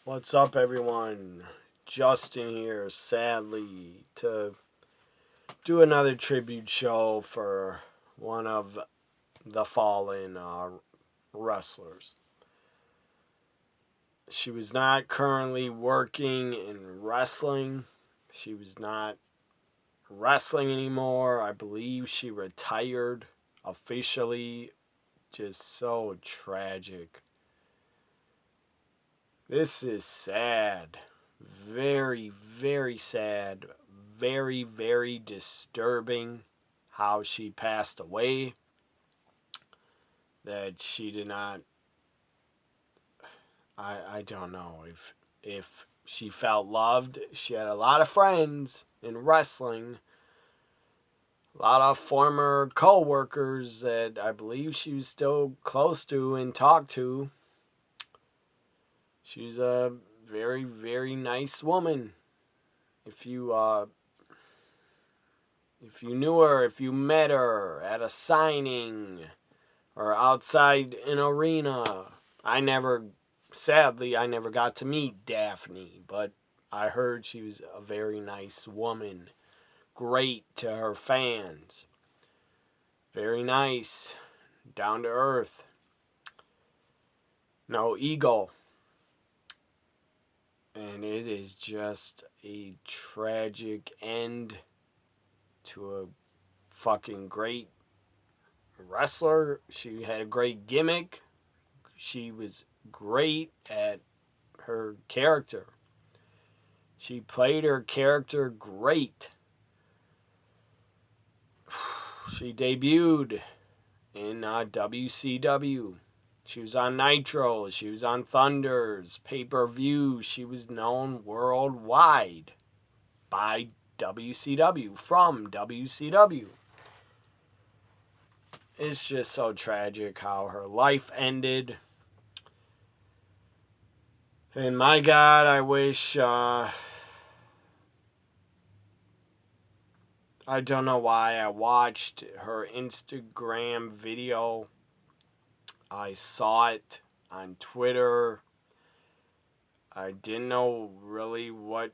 What's up, everyone? Justin here, sadly, to do another tribute show for one of the fallen wrestlers. She was not currently working in wrestling. She was not wrestling anymore. I believe she retired officially. Just so tragic. This is sad. Very, very sad. Very, very disturbing how she passed away. That she did not... I don't know if she felt loved. She had a lot of friends in wrestling. A lot of former co-workers that I believe she was still close to and talked to. She's a very, very nice woman. If you knew her, if you met her at a signing or outside an arena, sadly, I never got to meet Daffney, but I heard she was a very nice woman. Great to her fans. Very nice. Down to earth. No ego. And it is just a tragic end to a fucking great wrestler. She had a great gimmick. She was great at her character. She played her character great. She debuted in WCW. She was on Nitro. She was on Thunder's pay-per-view. She was known worldwide by WCW, from WCW. It's just so tragic how her life ended. And my God, I wish... I don't know why I watched her Instagram video. I saw it on Twitter. I didn't know really what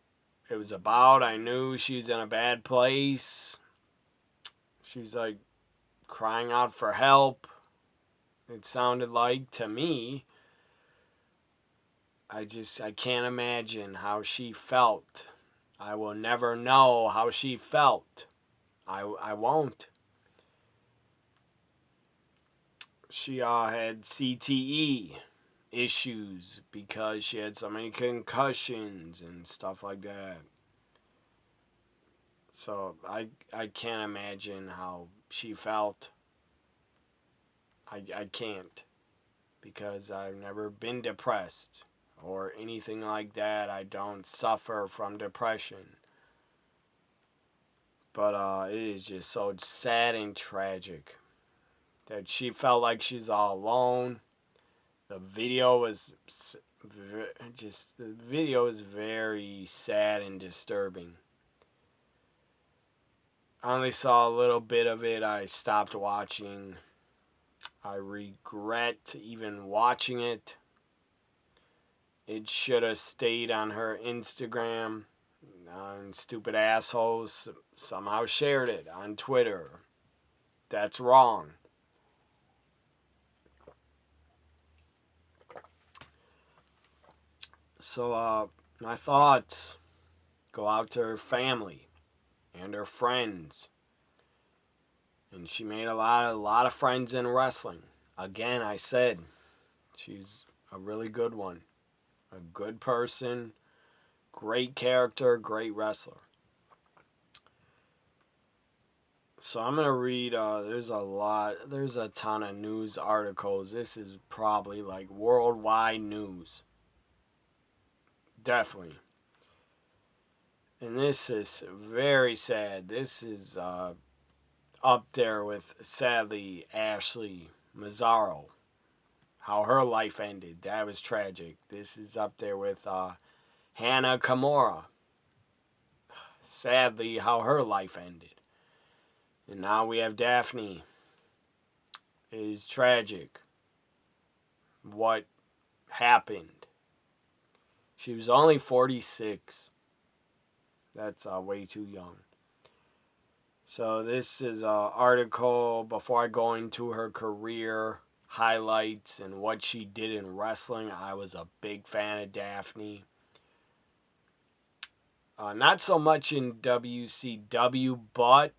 it was about. I knew she was in a bad place. She was like crying out for help. It sounded like to me. I can't imagine how she felt. I will never know how she felt. I won't. She had CTE issues because she had so many concussions and stuff like that. So I can't imagine how she felt. I can't, because I've never been depressed or anything like that. I don't suffer from depression. But it is just so sad and tragic that she felt like she's all alone. The video is very sad and disturbing. I only saw a little bit of it. I stopped watching. I regret even watching it. It should have stayed on her Instagram. And stupid assholes somehow shared it on Twitter. That's wrong. So, my thoughts go out to her family and her friends. And she made a lot of friends in wrestling. Again, I said, she's a really good one. A good person, great character, great wrestler. So I'm going to read, there's a ton of news articles. This is probably like worldwide news. Definitely. And this is very sad. This is up there with, sadly, Ashley Mazzaro. How her life ended. That was tragic. This is up there with Hannah Kimura. Sadly, how her life ended. And now we have Daffney. It is tragic what happened. She was only 46. That's way too young. So this is an article before I go into her career highlights and what she did in wrestling. I was a big fan of Daffney. Not so much in WCW, but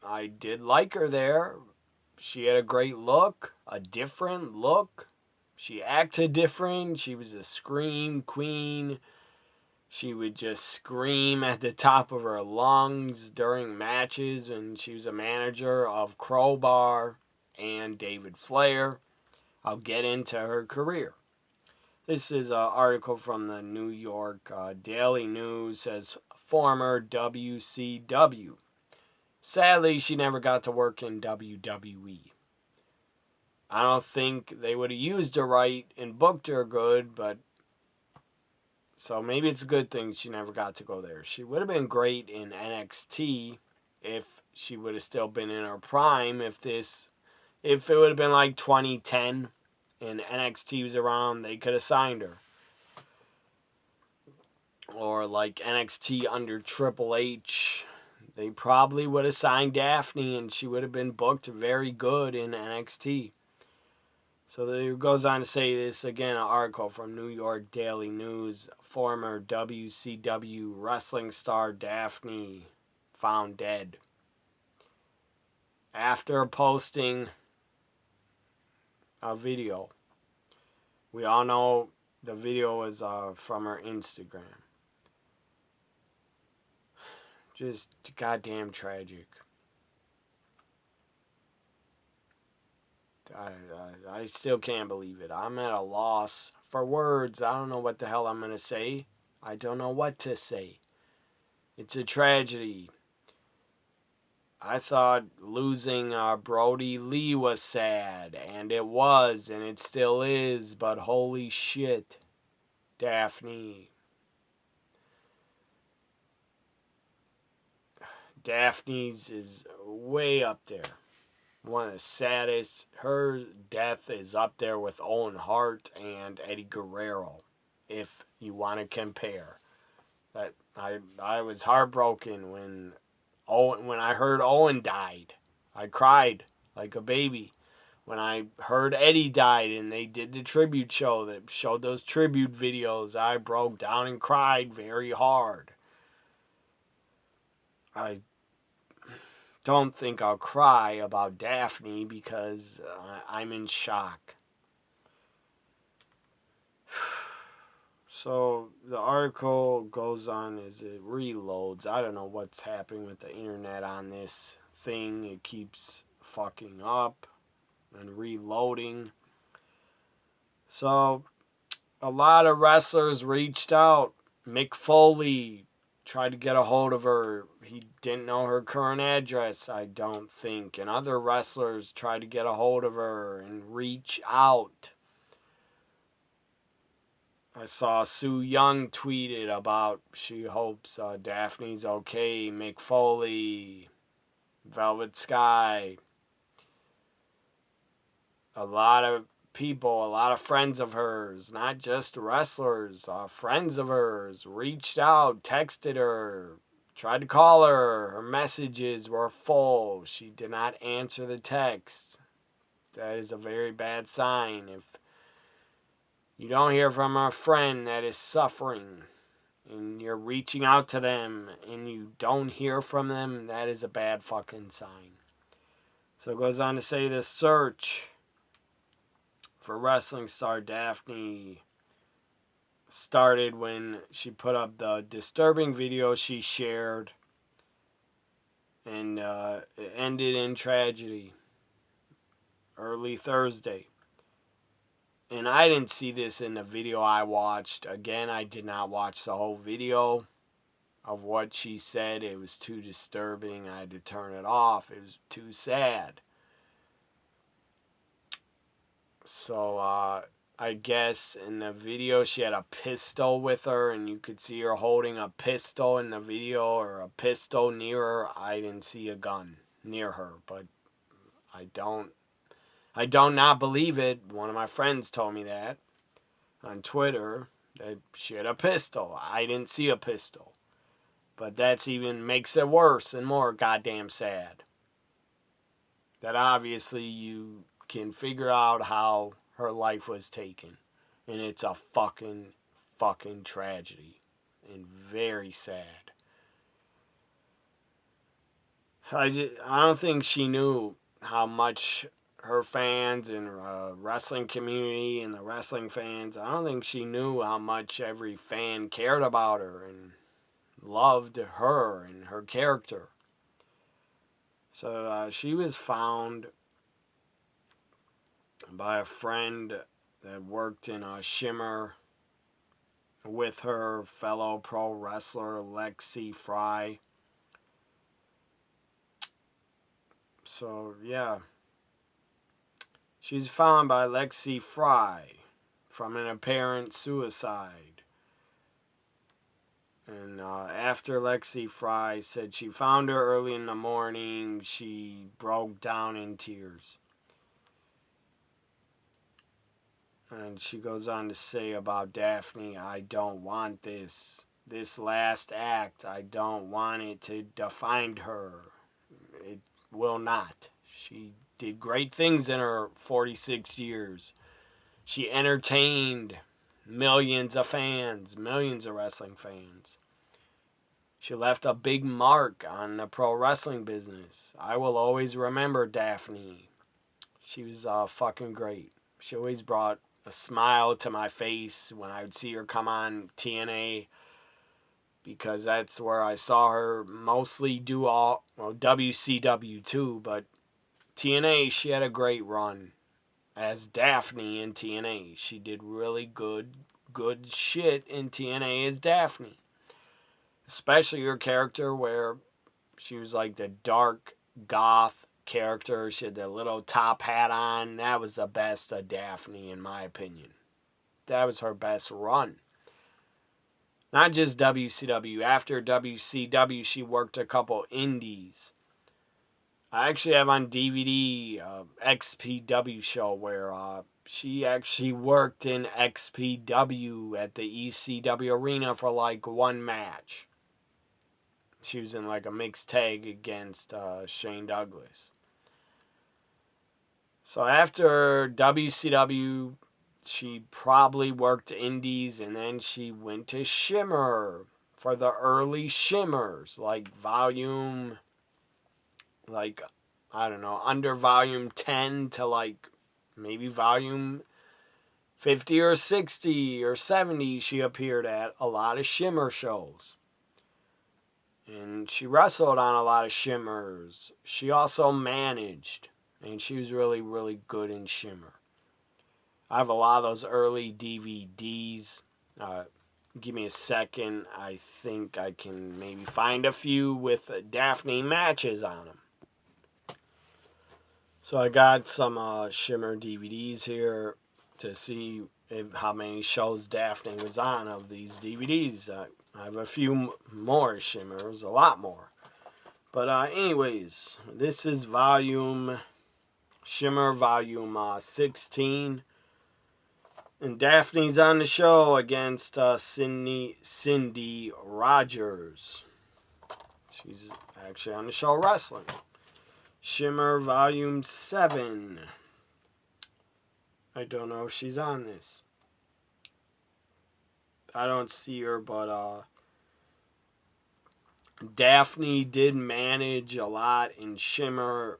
I did like her there. She had a great look, a different look. She acted different. She was a scream queen. She would just scream at the top of her lungs during matches, and she was a manager of Crowbar and David Flair. I'll get into her career. This is an article from the New York Daily News. Says former WCW. Sadly, she never got to work in WWE. I don't think they would have used her right and booked her good, but so maybe it's a good thing she never got to go there. She would have been great in NXT if she would have still been in her prime. If it would have been like 2010 and NXT was around, they could have signed her. Or like NXT under Triple H, they probably would have signed Daffney and she would have been booked very good in NXT. So it goes on to say this again, an article from New York Daily News. Former WCW wrestling star Daffney found dead after posting a video. We all know the video was from her Instagram. Just goddamn tragic. I still can't believe it. I'm at a loss for words. I don't know what the hell I'm going to say. I don't know what to say. It's a tragedy. I thought losing Brody Lee was sad, and it was, and it still is, but holy shit, Daffney. Daffney's is way up there. One of the saddest. Her death is up there with Owen Hart and Eddie Guerrero, if you want to compare. That I was heartbroken when I heard Owen died. I cried like a baby. When I heard Eddie died and they did the tribute show that showed those tribute videos, I broke down and cried very hard. I don't think I'll cry about Daffney because I'm in shock. So the article goes on as it reloads. I don't know what's happening with the internet on this thing. It keeps fucking up and reloading. So a lot of wrestlers reached out. Mick Foley tried to get a hold of her. He didn't know her current address, I don't think. And other wrestlers tried to get a hold of her and reach out. I saw Sue Young tweeted about she hopes Daffney's okay. Mick Foley, Velvet Sky. A lot of people, a lot of friends of hers, not just wrestlers, friends of hers reached out, texted her, tried to call her. Her messages were full. She did not answer the text. That is a very bad sign. If you don't hear from a friend that is suffering and you're reaching out to them and you don't hear from them, that is a bad fucking sign. So it goes on to say the search for wrestling star Daffney started when she put up the disturbing video she shared, and it ended in tragedy early Thursday. And I didn't see this in the video I watched. Again, I did not watch the whole video of what she said. It was too disturbing. I had to turn it off. It was too sad. So, I guess in the video she had a pistol with her, and you could see her holding a pistol in the video, or a pistol near her. I didn't see a gun near her, but I don't not believe it. One of my friends told me that on Twitter. She had a pistol. I didn't see a pistol. But that's even makes it worse and more goddamn sad. That obviously you can figure out how her life was taken. And it's a fucking tragedy. And very sad. I don't think she knew how much her fans and wrestling community and the wrestling fans, I don't think she knew how much every fan cared about her and loved her and her character. So she was found by a friend that worked in Shimmer with her fellow pro wrestler Lexi Fry. So yeah, she's found by Lexi Fry from an apparent suicide. And after Lexi Fry said she found her early in the morning, she broke down in tears. And she goes on to say about Daffney, I don't want this last act, I don't want it to define her. It will not. She did great things in her 46 years. She entertained millions of fans, millions of wrestling fans. She left a big mark on the pro wrestling business. I will always remember Daffney. She was fucking great. She always brought a smile to my face when I would see her come on TNA, because that's where I saw her mostly do all, well, WCW too, but TNA, she had a great run as Daffney in TNA. She did really good shit in TNA as Daffney. Especially her character where she was like the dark goth character. She had the little top hat on. That was the best of Daffney in my opinion. That was her best run. Not just WCW. After WCW, she worked a couple indies. I actually have on DVD XPW show where she actually worked in XPW at the ECW arena for like one match. She was in like a mixed tag against Shane Douglas. So after WCW, she probably worked indies, and then she went to Shimmer for the early Shimmers, like volume, like, I don't know, under volume 10 to like maybe volume 50 or 60 or 70. She appeared at a lot of Shimmer shows. And she wrestled on a lot of Shimmers. She also managed. And she was really, really good in Shimmer. I have a lot of those early DVDs. Give me a second. I think I can maybe find a few with Daffney matches on them. So I got some Shimmer DVDs here to see how many shows Daffney was on of these DVDs. I have a few more Shimmers, a lot more. But anyways, this is Shimmer volume 16. And Daffney's on the show against Cindy Rogers. She's actually on the show wrestling. Shimmer volume 7. I don't know if she's on this. I don't see her, but Daffney did manage a lot in Shimmer,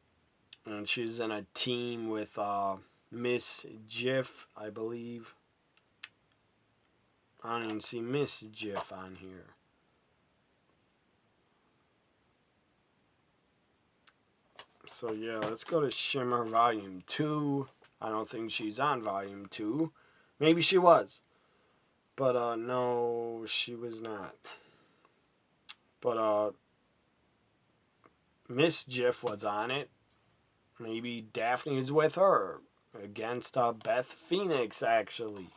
and she was in a team with Miss Jiff, I believe. I don't even see Miss Jiff on here. So yeah, let's go to Shimmer volume 2. I don't think she's on volume 2. Maybe she was. But no, she was not. But Miss Jiff was on it. Maybe Daffney is with her against Beth Phoenix, actually.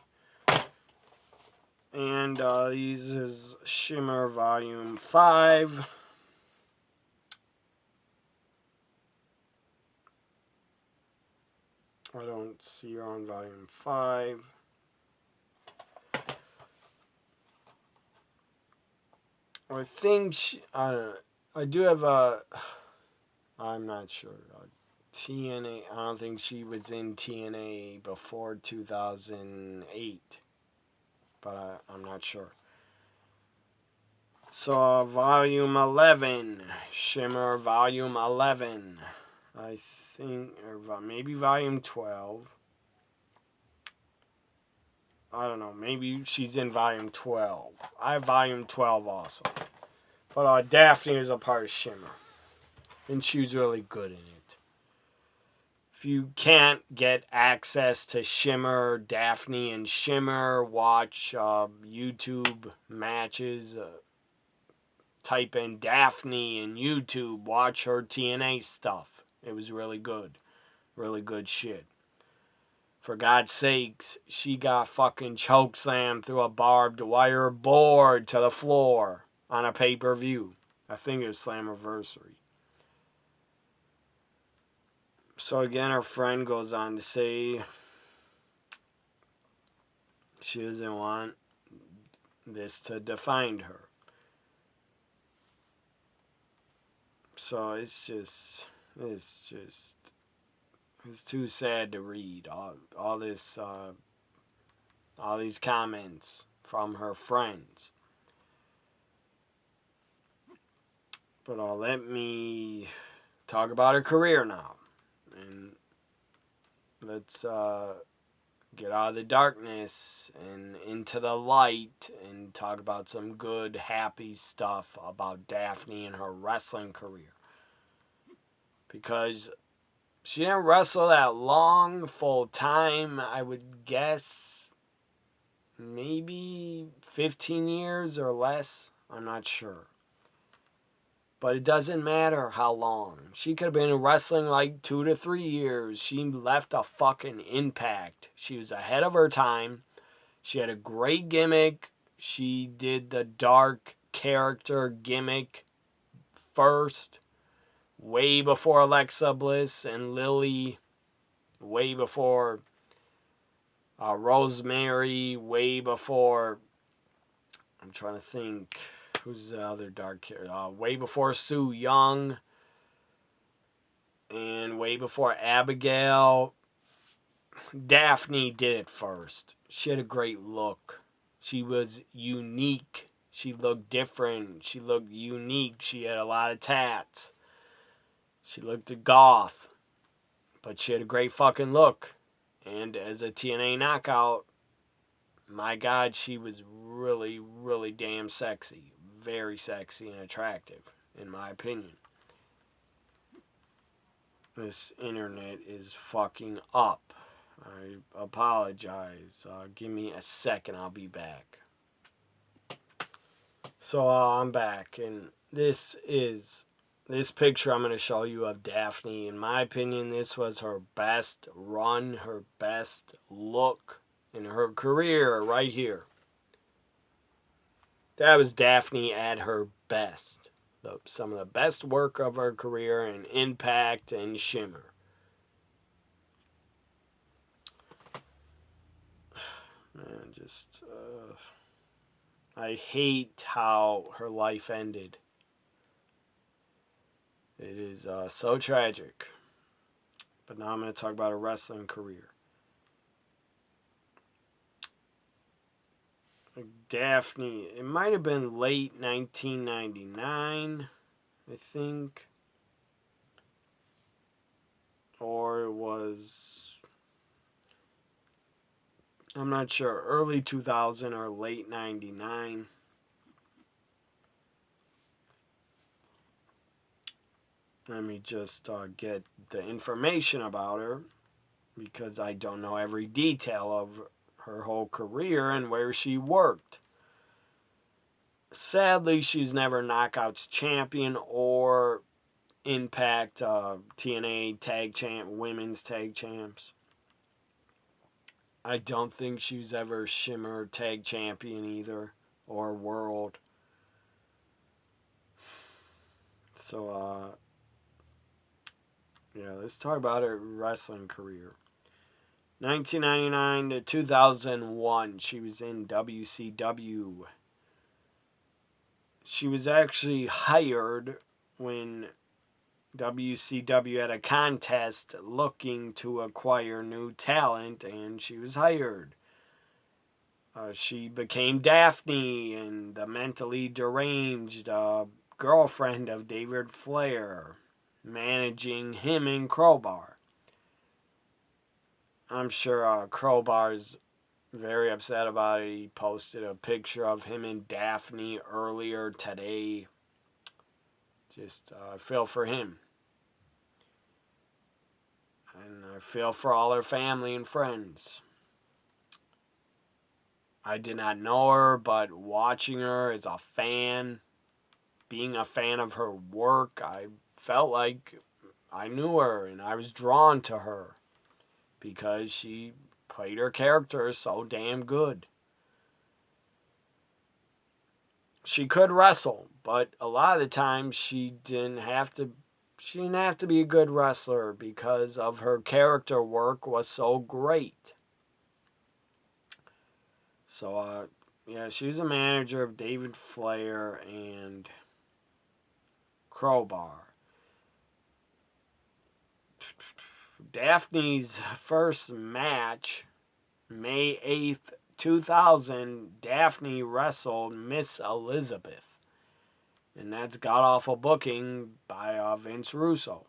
And this is Shimmer volume 5. I don't see her on volume 5. I think I don't know. I do have a. I'm not sure. TNA. I don't think she was in TNA before 2008, but I'm not sure. So, Volume 11. Shimmer Volume 11. I think, or maybe Volume 12. I don't know. Maybe she's in Volume 12. I have Volume 12 also. But Daffney is a part of Shimmer. And she was really good in it. If you can't get access to Shimmer, Daffney, and Shimmer, watch YouTube matches. Type in Daffney in YouTube. Watch her TNA stuff. It was really good. Really good shit. For God's sakes, she got fucking chokeslammed through a barbed wire board to the floor on a pay-per-view. I think it was Slammiversary. So again, her friend goes on to say she doesn't want this to define her. So it's too sad to read all these comments from her friends. But let me talk about her career now, and let's get out of the darkness and into the light and talk about some good, happy stuff about Daffney and her wrestling career. Because she didn't wrestle that long, full time. I would guess maybe 15 years or less. I'm not sure. But it doesn't matter how long. She could have been wrestling like 2 to 3 years. She left a fucking impact. She was ahead of her time. She had a great gimmick. She did the dark character gimmick first. Way before Alexa Bliss and Lily. Way before Rosemary. Way before... I'm trying to think... Who's the other dark character? Way before Sue Young. And way before Abigail. Daffney did it first. She had a great look. She was unique. She looked different. She looked unique. She had a lot of tats. She looked a goth. But she had a great fucking look. And as a TNA knockout, my God, she was really, really damn sexy. Very sexy and attractive, in my opinion. This internet is fucking up. I apologize. Give me a second, I'll be back. So I'm back, and this picture I'm going to show you of Daffney. In my opinion, this was her best run, her best look in her career right here. That was Daffney at her best. Some of the best work of her career in Impact and Shimmer. Man, I hate how her life ended. It is so tragic. But now I'm going to talk about her wrestling career. Daffney, it might have been late 1999, I think. Or it was, I'm not sure, early 2000 or late 99. Let me just get the information about her, because I don't know every detail of her whole career and where she worked. Sadly, she's never Knockouts champion or Impact TNA tag champ, women's tag champs. I don't think she was ever Shimmer tag champion either, or world. So, let's talk about her wrestling career. 1999 to 2001, she was in WCW. she was actually hired when WCW had a contest looking to acquire new talent, and she was hired. She became Daffney, and the mentally deranged girlfriend of David Flair, managing him in Crowbar. I'm sure Crowbar's very upset about it. He posted a picture of him and Daffney earlier today. Just feel for him. And I feel for all her family and friends. I did not know her, but watching her as a fan, being a fan of her work, I felt like I knew her and I was drawn to her because she played her character so damn good. She could wrestle, but a lot of the times she didn't have to be a good wrestler because of her character work was so great. So, she was a manager of David Flair and Crowbar. Daffney's first match, May 8th, 2000, Daffney wrestled Miss Elizabeth. And that's god-awful booking by Vince Russo.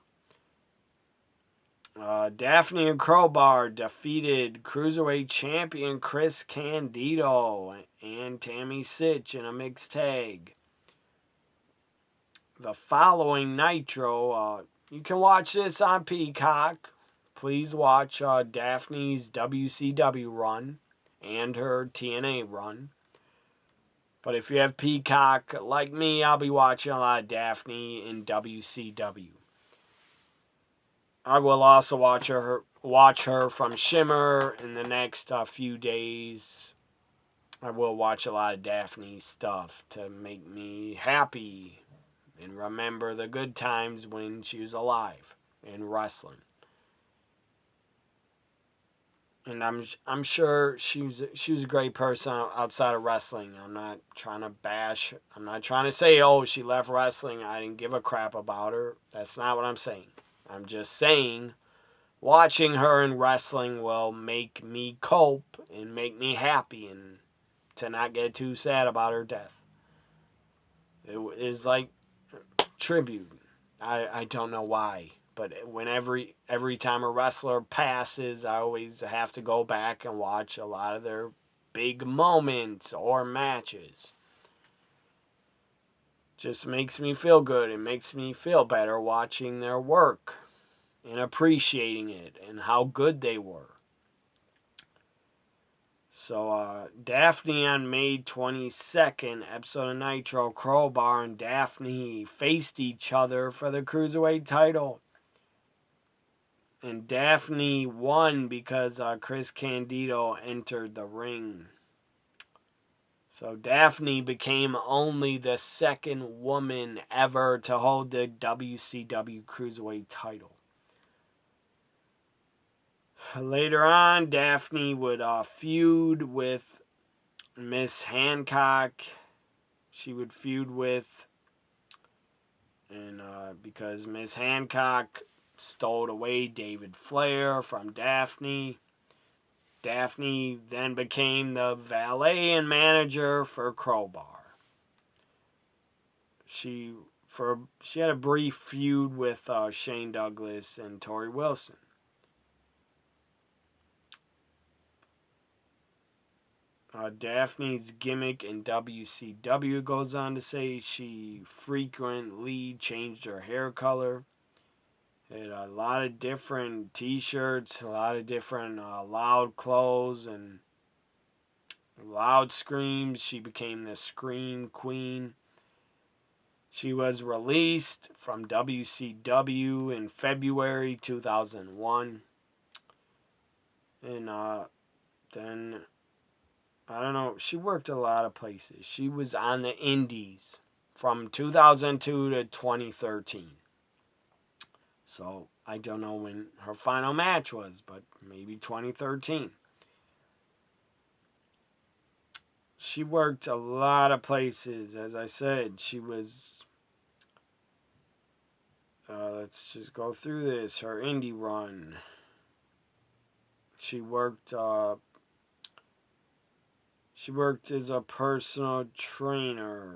Daffney and Crowbar defeated Cruiserweight Champion Chris Candido and Tammy Sitch in a mixed tag. The following Nitro, you can watch this on Peacock. Please watch Daffney's WCW run and her TNA run. But if you have Peacock, like me, I'll be watching a lot of Daffney in WCW. I will also watch her from Shimmer in the next few days. I will watch a lot of Daffney stuff to make me happy and remember the good times when she was alive in wrestling. And I'm sure she was a great person outside of wrestling. I'm not trying to bash. I'm not trying to say, oh, she left wrestling, I didn't give a crap about her. That's not what I'm saying. I'm just saying, watching her in wrestling will make me cope and make me happy and to not get too sad about her death. It is like tribute. I don't know why, but when every time a wrestler passes, I always have to go back and watch a lot of their big moments or matches. Just makes me feel good. It makes me feel better watching their work and appreciating it and how good they were. So, Daffney on May 22nd, episode of Nitro, Crowbar and Daffney faced each other for the Cruiserweight title. And Daffney won because Chris Candido entered the ring. So Daffney became only the second woman ever to hold the WCW Cruiserweight title. Later on, Daffney would feud with Miss Hancock. She would feud with, and because Miss Hancock stole away David Flair from Daffney. Daffney then became the valet and manager for Crowbar. She had a brief feud with Shane Douglas and Torrie Wilson. Daffney's gimmick in WCW goes on to say she frequently changed her hair color. Had a lot of different t-shirts, a lot of different loud clothes and loud screams. She became the Scream Queen. She was released from WCW in February 2001. And then, I don't know, she worked a lot of places. She was on the Indies from 2002 to 2013. So, I don't know when her final match was, but maybe 2013. she worked a lot of places. As I said, she was... let's just go through this. Her indie run. She worked as a personal trainer.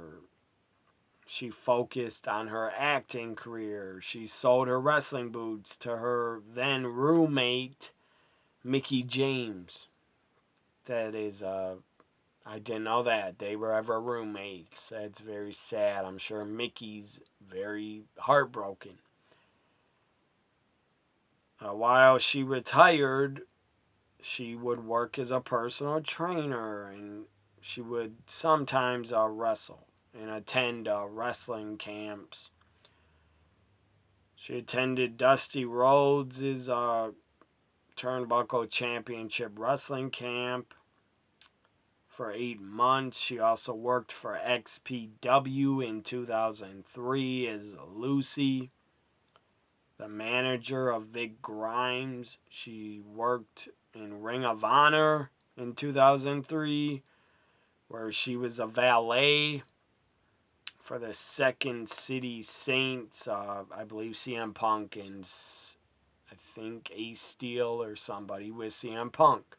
She focused on her acting career. She sold her wrestling boots to her then roommate, Mickey James. That is, I didn't know that. They were ever roommates. That's very sad. I'm sure Mickey's very heartbroken. While she retired, she would work as a personal trainer, and she would sometimes wrestle and attend wrestling camps. She attended Dusty Rhodes' Turnbuckle Championship Wrestling Camp for 8 months. She also worked for XPW in 2003 as Lucy, the manager of Vic Grimes. She worked in Ring of Honor in 2003, where she was a valet for the Second City Saints. I believe CM Punk and I think Ace Steel or somebody with CM Punk.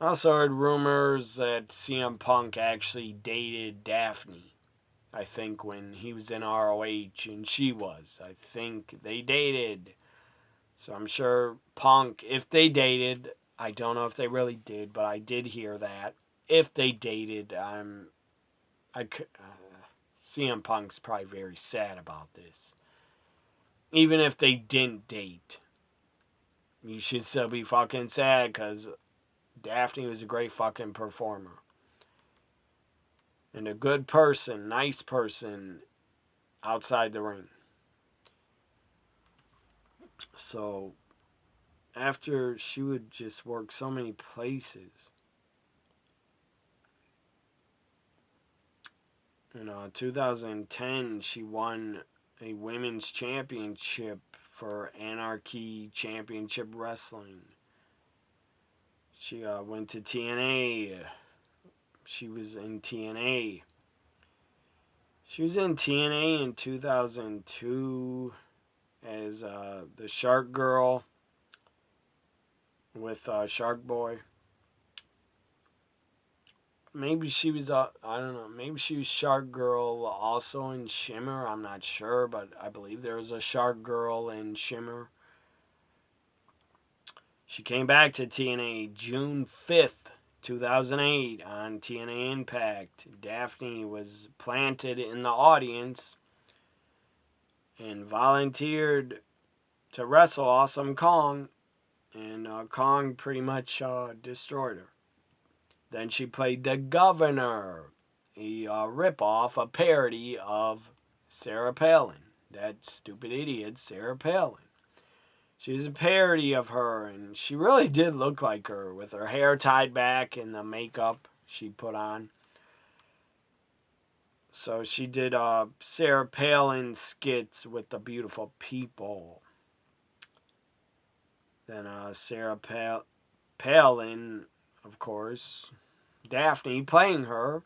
I also heard rumors that CM Punk actually dated Daffney. I think when he was in ROH and she was. I think they dated. So I'm sure Punk, if they dated, I don't know if they really did, but I did hear that. If they dated, CM Punk's probably very sad about this. Even if they didn't date, you should still be fucking sad, because Daffney was a great fucking performer. And a good person, nice person outside the ring. So, after she would just work so many places. In 2010, she won a women's championship for Anarchy Championship Wrestling. She went to TNA. She was in TNA. She was in TNA in 2002 as the Shark Girl with Shark Boy. Maybe she was, I don't know, maybe she was Shark Girl also in Shimmer. I'm not sure, but I believe there was a Shark Girl in Shimmer. She came back to TNA June 5th, 2008 on TNA Impact. Daffney was planted in the audience and volunteered to wrestle Awesome Kong, and Kong pretty much destroyed her. Then she played the Governor, a rip-off, a parody of Sarah Palin. That stupid idiot, Sarah Palin. She was a parody of her, and she really did look like her, with her hair tied back and the makeup she put on. So she did Sarah Palin skits with the beautiful people. Then Sarah Palin, of course, Daffney playing her,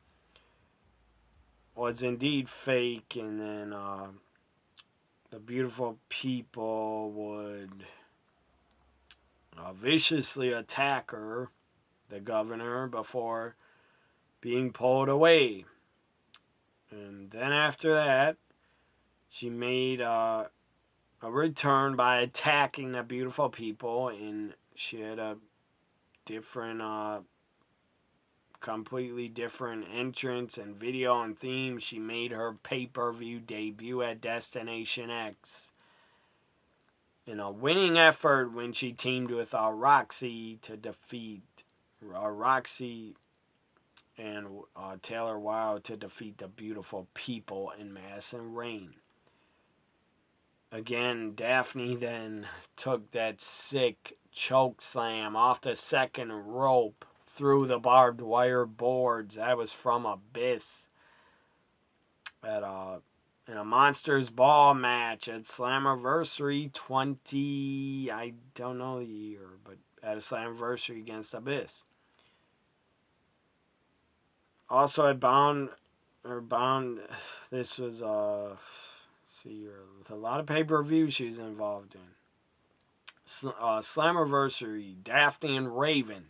was indeed fake, and then the beautiful people would viciously attack her, the Governor, before being pulled away. And then after that, she made a return by attacking the beautiful people, and she had a different, completely different entrance and video and theme. She made her pay-per-view debut at Destination X in a winning effort when she teamed with Roxy to defeat Roxy and Taylor Wilde to defeat the beautiful people in Madison Rain. Again, Daffney then took that sick choke slam off the second rope through the barbed wire boards. That was from Abyss at in a Monsters Ball match at Slammiversary 20, I don't know the year, but at a Slammiversary against Abyss. Also, I bound, this was, a lot of pay-per-view she was involved in. Slammiversary, Daffney and Raven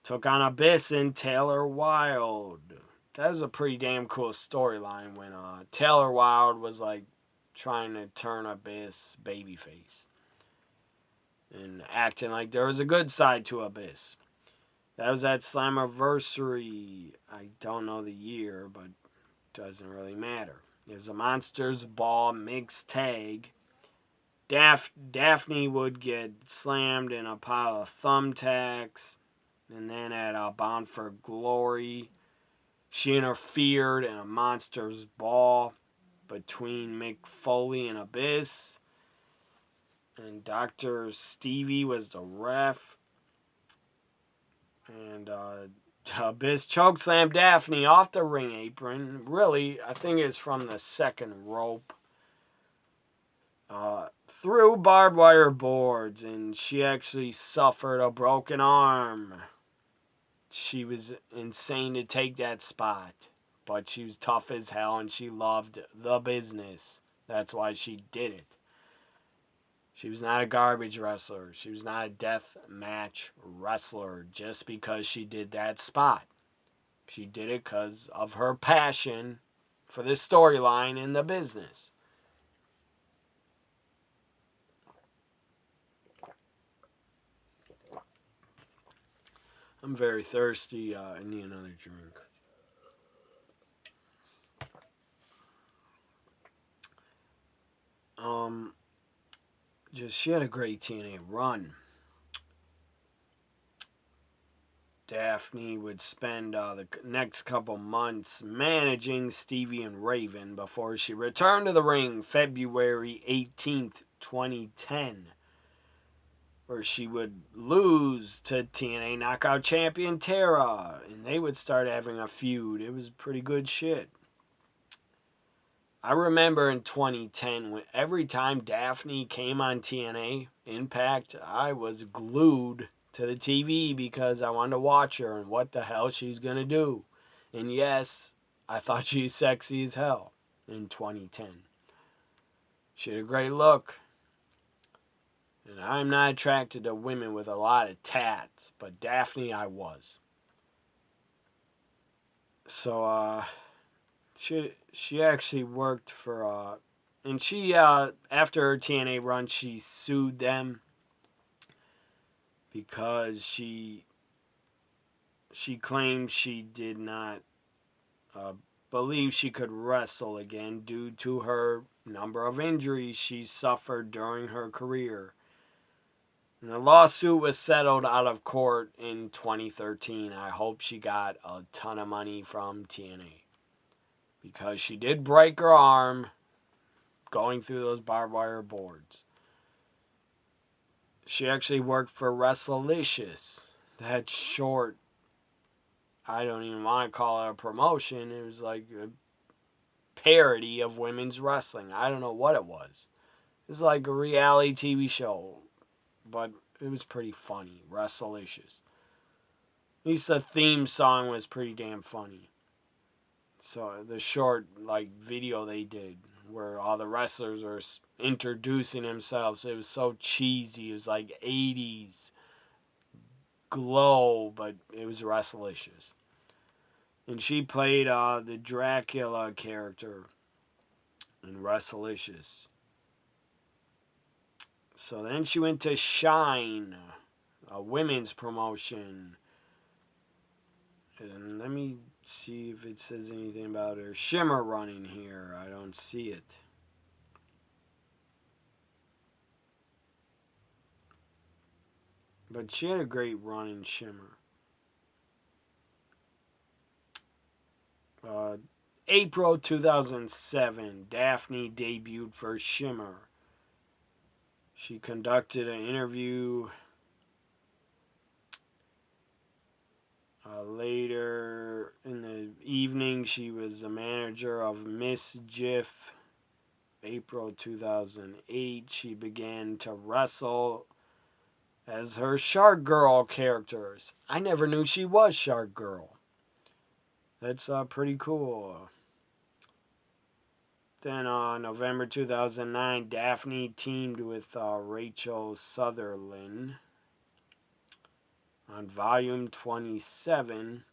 took on Abyss and Taylor Wilde. That was a pretty damn cool storyline when Taylor Wilde was like trying to turn Abyss babyface and acting like there was a good side to Abyss. That was at Slammiversary. I don't know the year, but it doesn't really matter. It was a Monsters Ball mixed tag. Daffney would get slammed in a pile of thumbtacks. And then at Bound for Glory, she interfered in a Monsters Ball between Mick Foley and Abyss. And Dr. Stevie was the ref. And Abyss chokeslammed Daffney off the ring apron. Really, I think it's from the second rope. Through barbed wire boards, and she actually suffered a broken arm. She was insane to take that spot, but she was tough as hell and she loved the business. That's why she did it. She was not a garbage wrestler. She was not a death match wrestler just because she did that spot. She did it because of her passion for the storyline in the business. I'm very thirsty. I need another drink. She had a great TNA run. Daffney would spend the next couple months managing Stevie and Raven before she returned to the ring February 18th, 2010. Where she would lose to TNA Knockout Champion Tara, and they would start having a feud. It was pretty good shit. I remember in 2010, when every time Daffney came on TNA Impact, I was glued to the TV because I wanted to watch her and what the hell she's going to do. And yes, I thought she's sexy as hell in 2010. She had a great look. And I'm not attracted to women with a lot of tats, but Daffney I was. So, she actually worked for, and she, after her TNA run, she sued them because she claimed she did not believe she could wrestle again due to her number of injuries she suffered during her career. And the lawsuit was settled out of court in 2013. I hope she got a ton of money from TNA. Because she did break her arm going through those barbed wire boards. She actually worked for WrestleLicious. That short, I don't even want to call it a promotion. It was like a parody of women's wrestling. I don't know what it was. It was like a reality TV show. But it was pretty funny. WrestleLicious. At least the theme song was pretty damn funny. So the short video they did where all the wrestlers were introducing themselves, it was so cheesy. It was like 80s glow, but it was WrestleLicious. And she played the Dracula character in WrestleLicious. So then she went to Shine, a women's promotion. And let me see if it says anything about her Shimmer running here. I don't see it. But she had a great run in Shimmer. April 2007, Daffney debuted for Shimmer. She conducted an interview later in the evening. She was the manager of Miss Jiff. April 2008, she began to wrestle as her Shark Girl characters. I never knew she was Shark Girl. That's pretty cool. Then November 2009, Daffney teamed with Rachel Sutherland on Volume 27.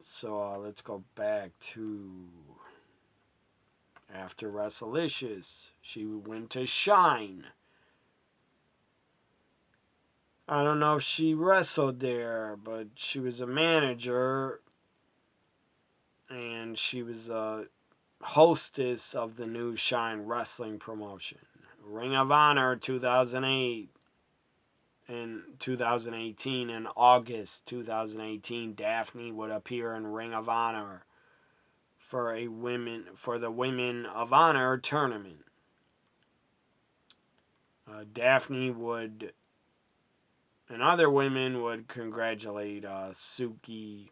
So let's go back to after WrestleLicious. She went to Shine. I don't know if she wrestled there, but she was a manager, and she was a hostess of the new Shine Wrestling promotion. Ring of Honor 2008 and 2018. In August 2018, Daffney would appear in Ring of Honor for the Women of Honor tournament. Daffney would and other women would congratulate Suki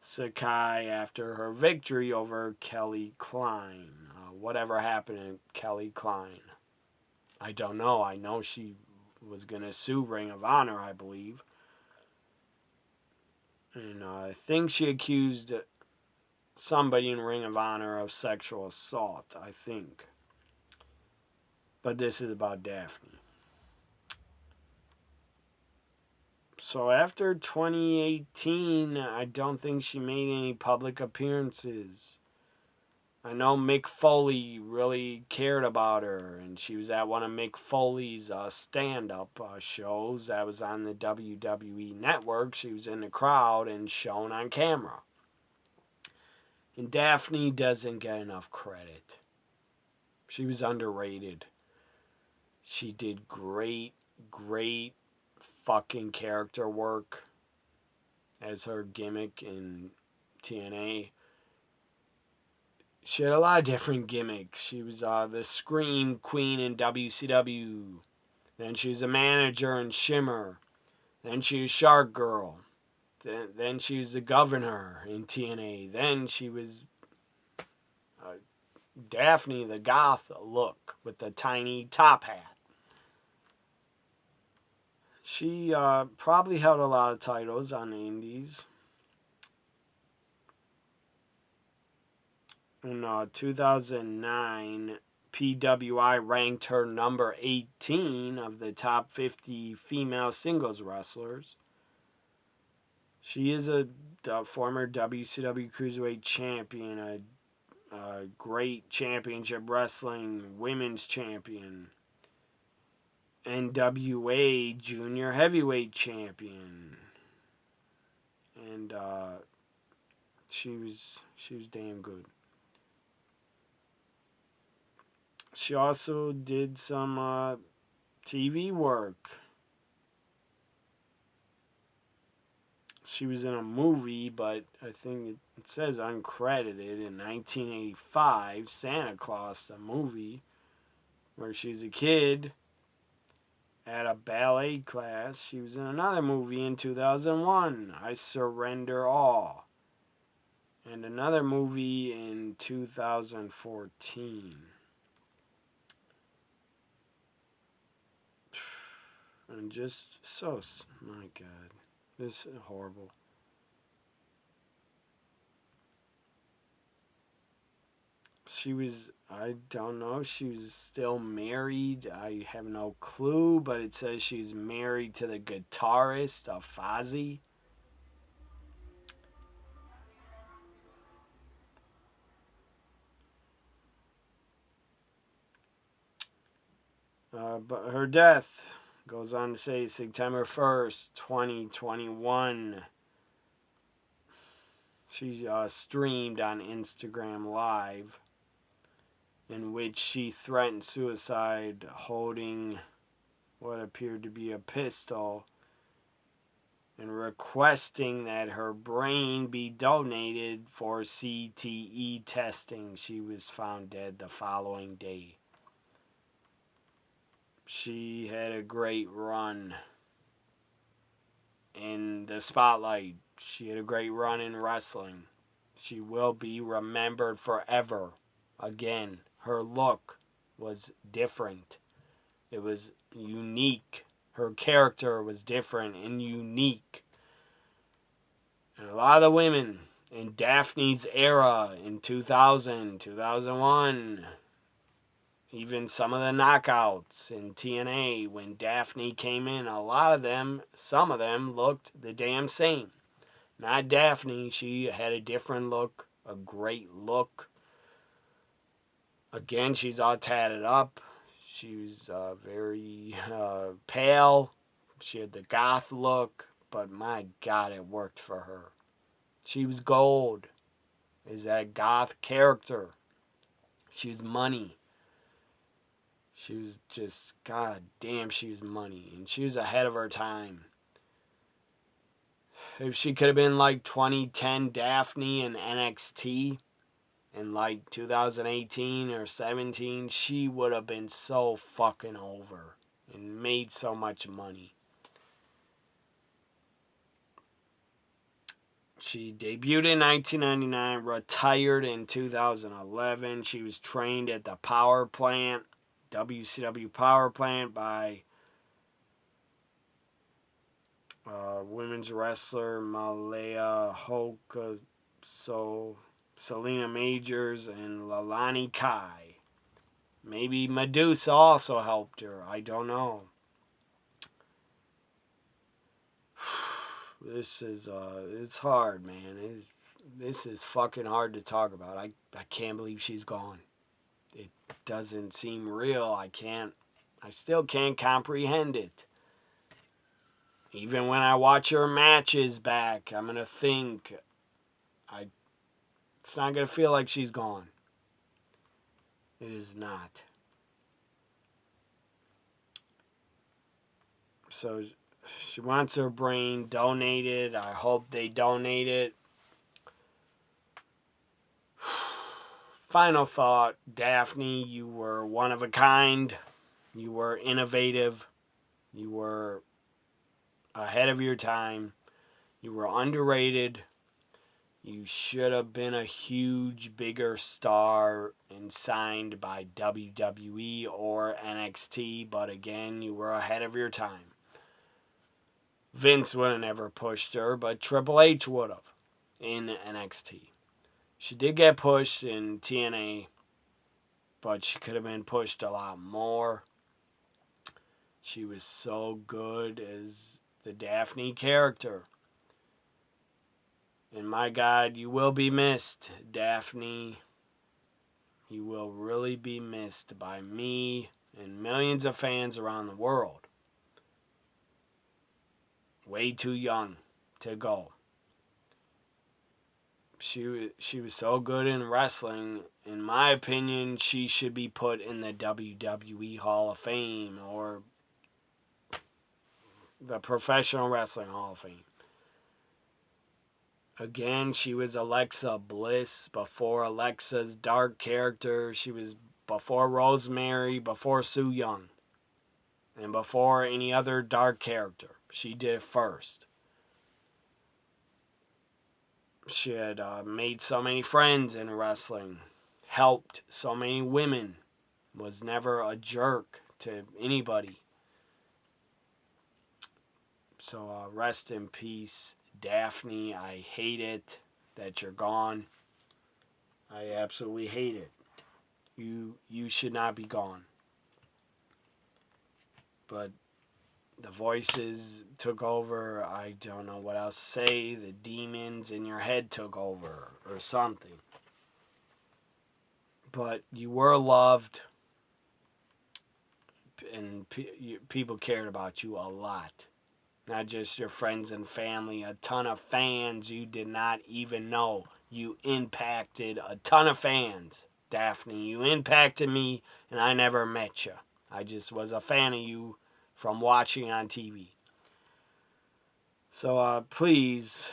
Sakai after her victory over Kelly Klein. Whatever happened to Kelly Klein? I don't know. I know she was going to sue Ring of Honor, I believe. And I think she accused somebody in Ring of Honor of sexual assault, I think. But this is about Daffney. So after 2018, I don't think she made any public appearances. I know Mick Foley really cared about her, and she was at one of Mick Foley's stand-up shows that was on the WWE Network. She was in the crowd and shown on camera. And Daffney doesn't get enough credit. She was underrated. She did great fucking character work as her gimmick in TNA. She had a lot of different gimmicks. She was the Scream Queen in WCW. Then she was a manager in Shimmer. Then she was Shark Girl. Then she was the governor in TNA. Then she was Daffney the goth look with the tiny top hat. She probably held a lot of titles on the indies. In 2009, PWI ranked her number 18 of the top 50 female singles wrestlers. She is a former WCW Cruiserweight champion, a great championship wrestling women's champion, NWA Junior Heavyweight Champion, and she was damn good. She also did some TV work. She was in a movie, but I think it says uncredited, in 1985, Santa Claus, the movie, where she's a kid at a ballet class. She was in another movie in 2001, I Surrender All, and another movie in 2014. And just so, my God, this is horrible. She was, I don't know, she was still married. I have no clue, but it says she's married to the guitarist of Fozzy. But her death goes on to say September 1st, 2021. She streamed on Instagram Live, in which she threatened suicide holding what appeared to be a pistol and requesting that her brain be donated for CTE testing. She was found dead the following day. She had a great run in the spotlight. She had a great run in wrestling. She will be remembered forever. Again, her look was different. It was unique. Her character was different and unique. And a lot of the women in Daffney's era in 2000, 2001, even some of the knockouts in TNA when Daffney came in, a lot of them, some of them looked the damn same. Not Daffney, she had a different look, a great look. Again, she's all tatted up. She was very pale. She had the goth look, but my God, it worked for her. She was gold. Is that goth character. She was money. She was just, God damn, she was money. And she was ahead of her time. If she could have been like 2010 Daffney in NXT in like 2018 or 17, she would have been so fucking over and made so much money. She debuted in 1999, retired in 2011. She was trained at the Power Plant, WCW Power Plant, by women's wrestler Malaya Hoka, Selena Majors, and Lalani Kai. Maybe Medusa also helped her. I don't know. This is, it's hard, man. This is fucking hard to talk about. I can't believe she's gone. It doesn't seem real. I still can't comprehend it. Even when I watch her matches back, I'm going to think, it's not going to feel like she's gone. It is not. So she wants her brain donated. I hope they donate it. Final thought, Daffney, you were one of a kind. You were innovative. You were ahead of your time. You were underrated. You should have been a huge, bigger star and signed by WWE or NXT. But again, you were ahead of your time. Vince would have never pushed her, but Triple H would have in NXT. She did get pushed in TNA, but she could have been pushed a lot more. She was so good as the Daffney character. And my God, you will be missed, Daffney. You will really be missed by me and millions of fans around the world. Way too young to go. She was so good in wrestling. In my opinion, she should be put in the WWE Hall of Fame or the Professional Wrestling Hall of Fame. Again, she was Alexa Bliss before Alexa's dark character. She was before Rosemary, before Sue Young, and before any other dark character. She did it first. She had made so many friends in wrestling, helped so many women, was never a jerk to anybody. So rest in peace, Daffney. I hate it that you're gone. I absolutely hate it. You should not be gone. But the voices took over. I don't know what else to say. The demons in your head took over or something. But you were loved. And people cared about you a lot. Not just your friends and family. A ton of fans you did not even know. You impacted a ton of fans, Daffney. You impacted me and I never met you. I just was a fan of you from watching on TV. So please,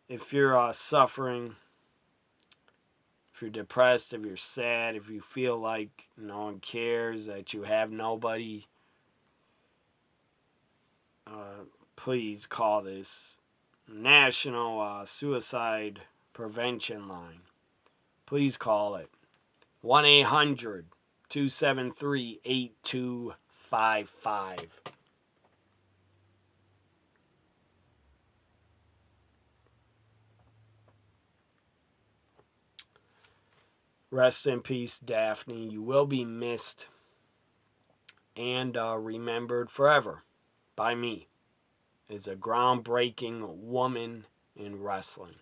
if you're suffering, if you're depressed, if you're sad, if you feel like no one cares, that you have nobody, please call this National Suicide Prevention Line. Please call it 1-800-273-8255. Rest in peace, Daffney. You will be missed and remembered forever by me as a groundbreaking woman in wrestling.